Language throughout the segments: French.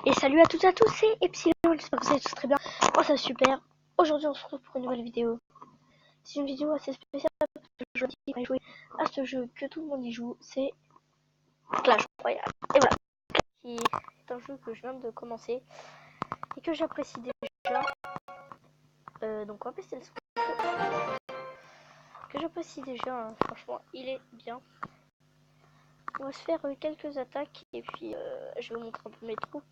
Et salut à toutes et à tous, c'est Epsilon, j'espère que vous allez tous très bien. Moi ça va super. Aujourd'hui on se retrouve pour une nouvelle vidéo. C'est une vidéo assez spéciale parce que je vais jouer à ce jeu que tout le monde y joue, c'est Clash Royale. Et voilà, qui est un jeu que je viens de commencer et que j'apprécie déjà. Donc on va passer le son. Que j'apprécie déjà, hein. Franchement il est bien. On va se faire quelques attaques et puis je vais vous montrer un peu mes troupes.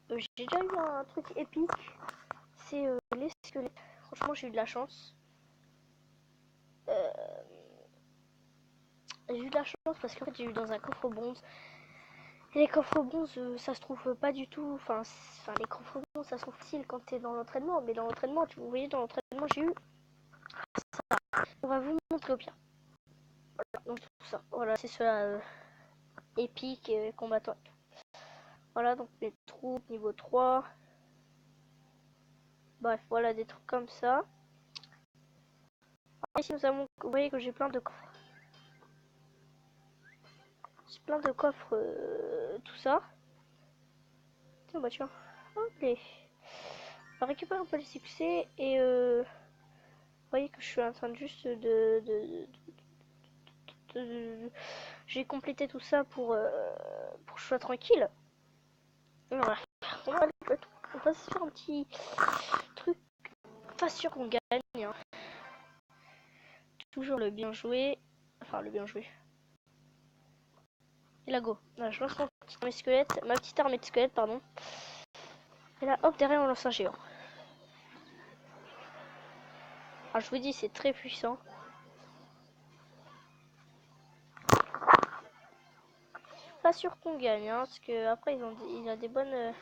J'ai déjà eu un truc épique, c'est les squelettes. Franchement j'ai eu de la chance. J'ai eu de la chance parce qu'en fait j'ai eu dans un coffre bronze. Et les coffres bronze ça se trouve pas du tout. Enfin les coffres bronze ça se trouve facile quand t'es dans l'entraînement. Mais dans l'entraînement, vous voyez, dans l'entraînement j'ai eu ça. On va vous montrer au pire. Voilà, donc tout ça. Voilà, c'est cela épique combattant. Voilà donc les troupes niveau 3. Bref, voilà des trucs comme ça. Ici nous avons, vous voyez que j'ai plein de coffres. J'ai plein de coffres, tout ça. Tiens, bah tiens. Allez. On va récupérer un peu les succès et vous voyez que je suis en train de juste j'ai complété tout ça pour que je sois tranquille. Voilà. On va se faire un petit truc. Pas sûr qu'on gagne. Hein. Toujours le bien joué. Enfin, le bien joué. Et là, go. Là, je lance ma petite armée de squelettes, pardon. Et là, hop, derrière, on lance un géant. Alors, je vous dis, c'est très puissant. Pas sûr qu'on gagne, hein, parce que après, il a des bonnes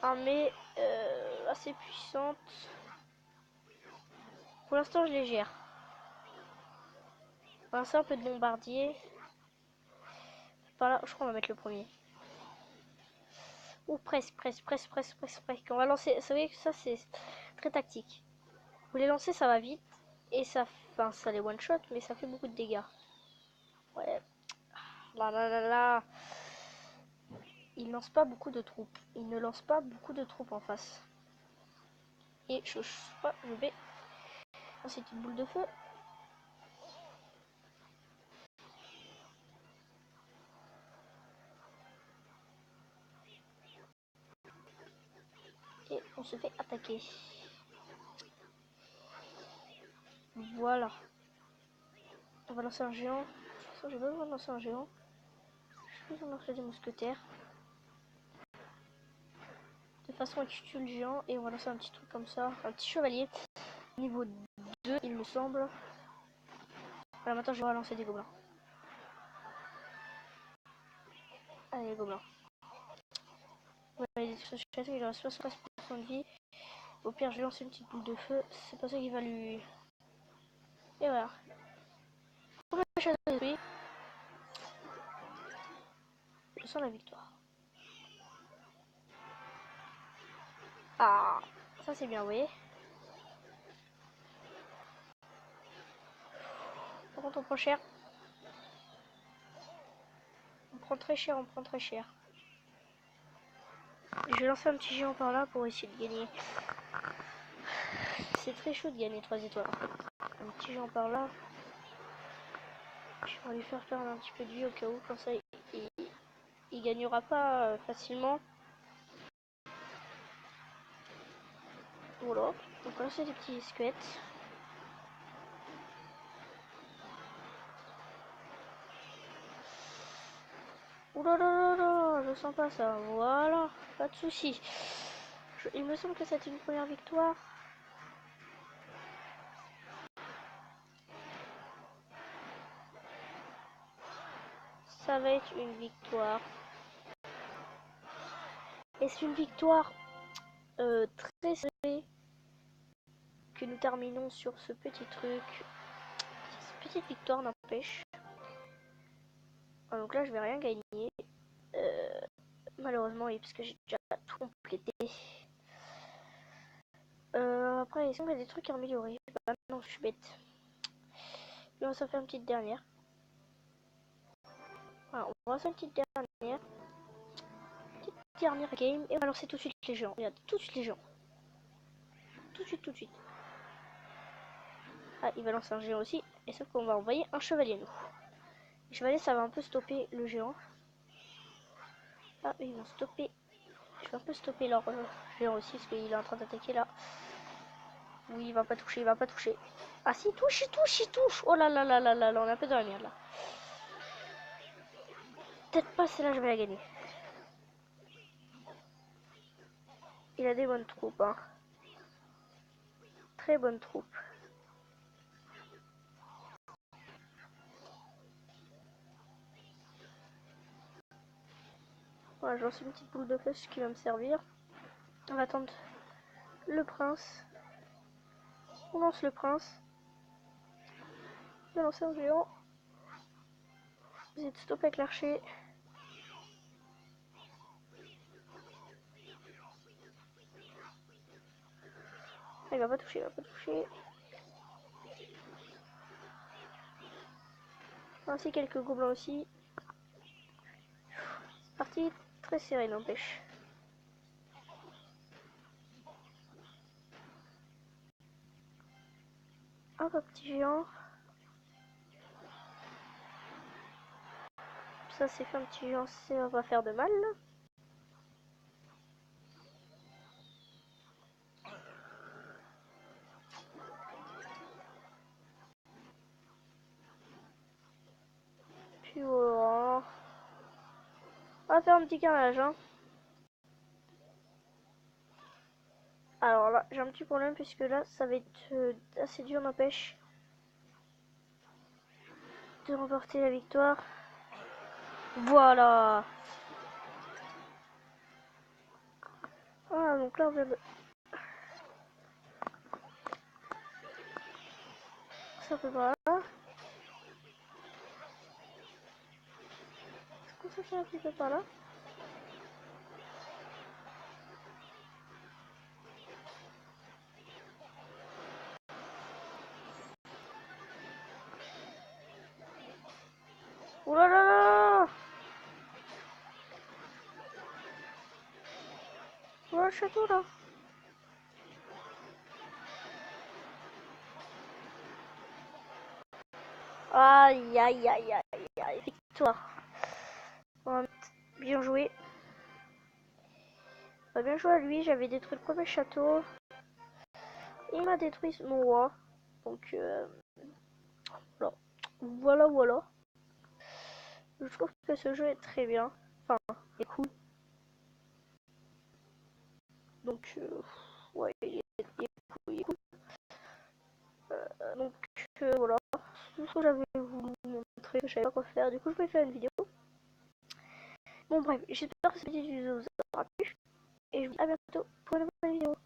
armées assez puissantes. Pour l'instant, je les gère. On va lancer un peu de bombardier. Par là, je crois qu'on va mettre le premier. Ou presque. On va lancer. Vous savez que ça, c'est très tactique. Vous les lancez, ça va vite. Et ça, enfin, ça les one shot, mais ça fait beaucoup de dégâts. Ouais. Là. Il lance pas beaucoup de troupes. Il ne lance pas beaucoup de troupes en face. Et je vais lancer une boule de feu. Et on se fait attaquer. Voilà. On va lancer un géant. Je vais lancer un géant. Je vais lancer des mousquetaires. De façon à tuer le géant. Et on va lancer un petit truc comme ça. Un petit chevalier. Niveau 2, il me semble. Voilà, maintenant je vais lancer des gobelins. Allez, les gobelins. Ouais, il reste 75% de vie. Au pire, je vais lancer une petite boule de feu. C'est pas ça qui va lui. Et voilà. Je sens la victoire. Ah, ça c'est bien, vous voyez. Par contre, on prend cher. On prend très cher. Je vais lancer un petit géant par là pour essayer de gagner. C'est très chaud de gagner 3 étoiles. Un petit géant par là. Je vais lui faire perdre un petit peu de vie au cas où, comme ça il gagnera pas facilement. Voilà, donc là c'est des petits squelettes. Oulala, je sens pas ça. Voilà, pas de soucis. Il me semble que c'est une première victoire. Ça va être une victoire. Et c'est une victoire très serrée que nous terminons sur ce petit truc. Cette petite victoire n'empêche. Donc là je vais rien gagner. Malheureusement oui, parce que j'ai déjà tout complété. Après il semble qu'il y a des trucs à améliorer. Bah non, je suis bête. Et on va s'en faire une petite dernière. Voilà, on reste une petite dernière. Petite dernière game. Et on va lancer tout de suite les géants. Regarde, tout de suite les géants. Tout de suite, tout de suite. Ah, il va lancer un géant aussi. Et sauf qu'on va envoyer un chevalier, nous. Le chevalier, ça va un peu stopper le géant. Ah, ils vont stopper. Je vais un peu stopper leur géant aussi, parce qu'il est en train d'attaquer là. Oui, il va pas toucher, il va pas toucher. Ah si, il touche, il touche, il touche. Oh là là là là là là, on est un peu dans la merde là. Peut-être pas, celle-là, je vais la gagner. Il a des bonnes troupes, hein. Très bonnes troupes. Voilà, je lance une petite boule de flèche qui va me servir. On va attendre le prince. On lance le prince. On va lancer un géant. Vous êtes stoppé avec l'archer. Il va pas toucher, il va pas toucher. Ainsi quelques gobelins aussi. Partie très serrée, n'empêche. Un petit géant. Ça c'est fait un petit géant, ça va faire de mal. Puis voilà. On va faire un petit carnage, hein. Alors là, j'ai un petit problème puisque là, ça va être assez dur, n'empêche, de remporter la victoire. Voilà. Ah, donc là, on vient de... Ça peut pas là. Est-ce qu'on se fait un petit peu par là? Oh là là là! Oh là, le château là! Aïe aïe aïe aïe aïe, victoire. Bien joué. Bien joué à lui, j'avais détruit le premier château. Il m'a détruit mon roi. Donc voilà. Voilà, voilà. Je trouve que ce jeu est très bien. Enfin, est cool. Donc ouais, il est cool. Il est cool. Donc voilà. C'est tout ce que j'avais voulu vous montrer, que je savais pas quoi faire. Du coup, je vais faire une vidéo. Bon bref, j'espère que cette vidéo vous aura plu. Et je vous dis à bientôt pour une nouvelle vidéo.